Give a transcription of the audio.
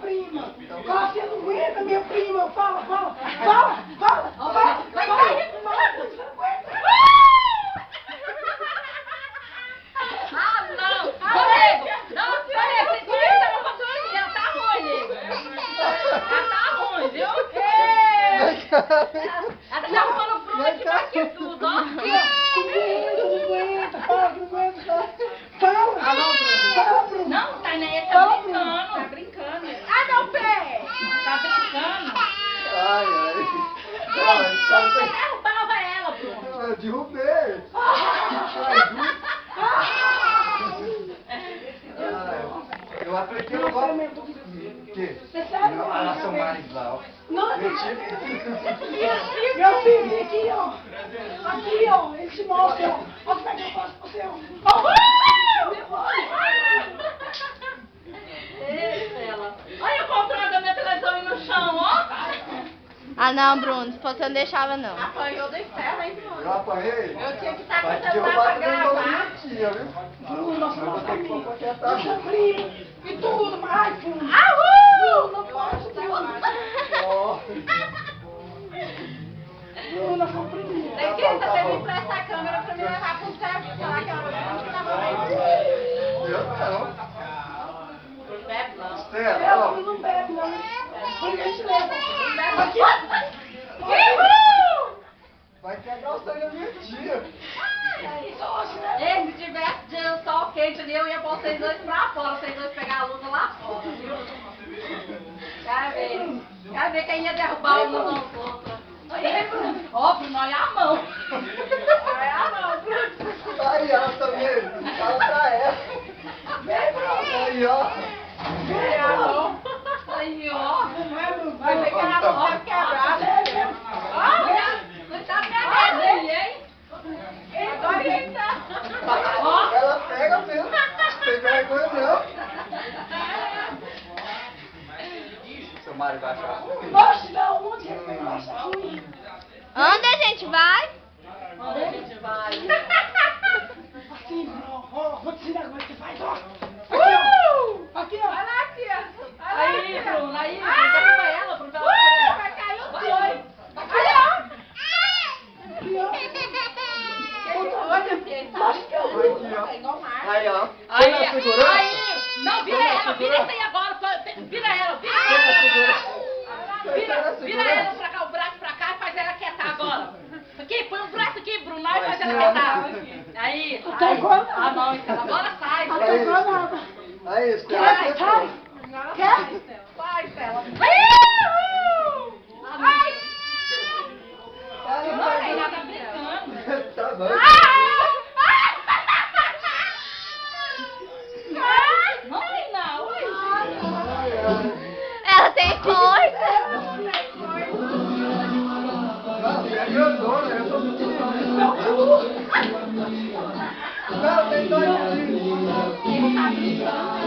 prima. Fala, você não aguenta minha prima. Fala, fala, fala, fala, fala, fala. Ela já falou pro aqui pra aqui tudo, ó. Não aguenta, fala, não aguenta. Fala. Alô, Bruno. Fala, Bruno. Não, Tainé, tá brincando. Tá brincando. Ah, meu pé! Tá brincando. Ai, ai. Você derrubava ela, Bruno. Eu derrubei. Eu aprendi o nome. Que? Você sabe, Não, a nação Marisal. Não, Eu tive. meu filho, vem aqui, ó. Aqui, ó. Ele te mostra, ó. Olha como é que eu faço pra você, ó. Ela. Olha o controle da minha televisão aí no chão, ó. Ah não, Bruno, se fosse eu não deixava não. Apanhou do inferno, hein, Bruno? Eu apanhei. Eu tinha que estar com Vai o te celular derrubar pra também igual a gravar. minha tia, viu? Bruno, nossa, Eu vou ter que nossa conquistar. prima. E tudo mais, Bruno. Bruno, não pode, Bruno. Ó. Bruno, nossa prima. Tem que você me empresta a câmera pra me levar pro serviço lá, que ela tava bem. Eu não. Bebe não. Estela, Ela ó. não bebe, não. Por que a gente leva? Bebe Aqui. Vai quebrar o sangue da minha tia. Ei, se tivesse de sol quente ali, eu ia pôr vocês dois pra fora, vocês dois pegar a luta lá fora, viu? Quero ver quem ia derrubar um nos outros. Ó, Bruno, olha a mão. Olha a mão, Bruno. Aí, ela também. Fala pra ela. Aí, ó. Aí, ó. Vai ter que a mão quebrada. Olha, não tá pegando aí, hein? Agora ele tá. Ó. Ela pega mesmo. Tem vergonha não. Seu Mário vai achar ruim. Nossa, não, onde ele vai achar ruim? Onde a gente vai? Onde a gente vai? Assim, Bruno, ó, vou te ensinar como é que faz, ó. Aqui, ó. Aqui, ó. Olha lá aqui, ó. Aí, Bruno, aí, derruba ela, Bruno. Vai cair os dois. Aqui, ó. Olha, filho, tá Aqui, igual o Marcos. ó. Aí, ó. Aí, Você na segurança? aí. Não, vira ela, vira essa aí agora. Vira ela, vira ela. Vira ela pra cá, o braço pra cá e faz ela quietar agora. Aqui, põe um braço aqui, Bruno, aí faz ela quietar. Aí, Não tá igual nada. Ah, não, Estela, agora sai. Não tá igual nada. Aí, Estela. Sai, você sai. Agora Quer? sai, Estela. Vai, Estela. Ai, Não, ela tá brincando. Tá bom. Não tem não. Ela tem força. Não, você é grandona, eu sou pequenininho. Não, tem dois filhos.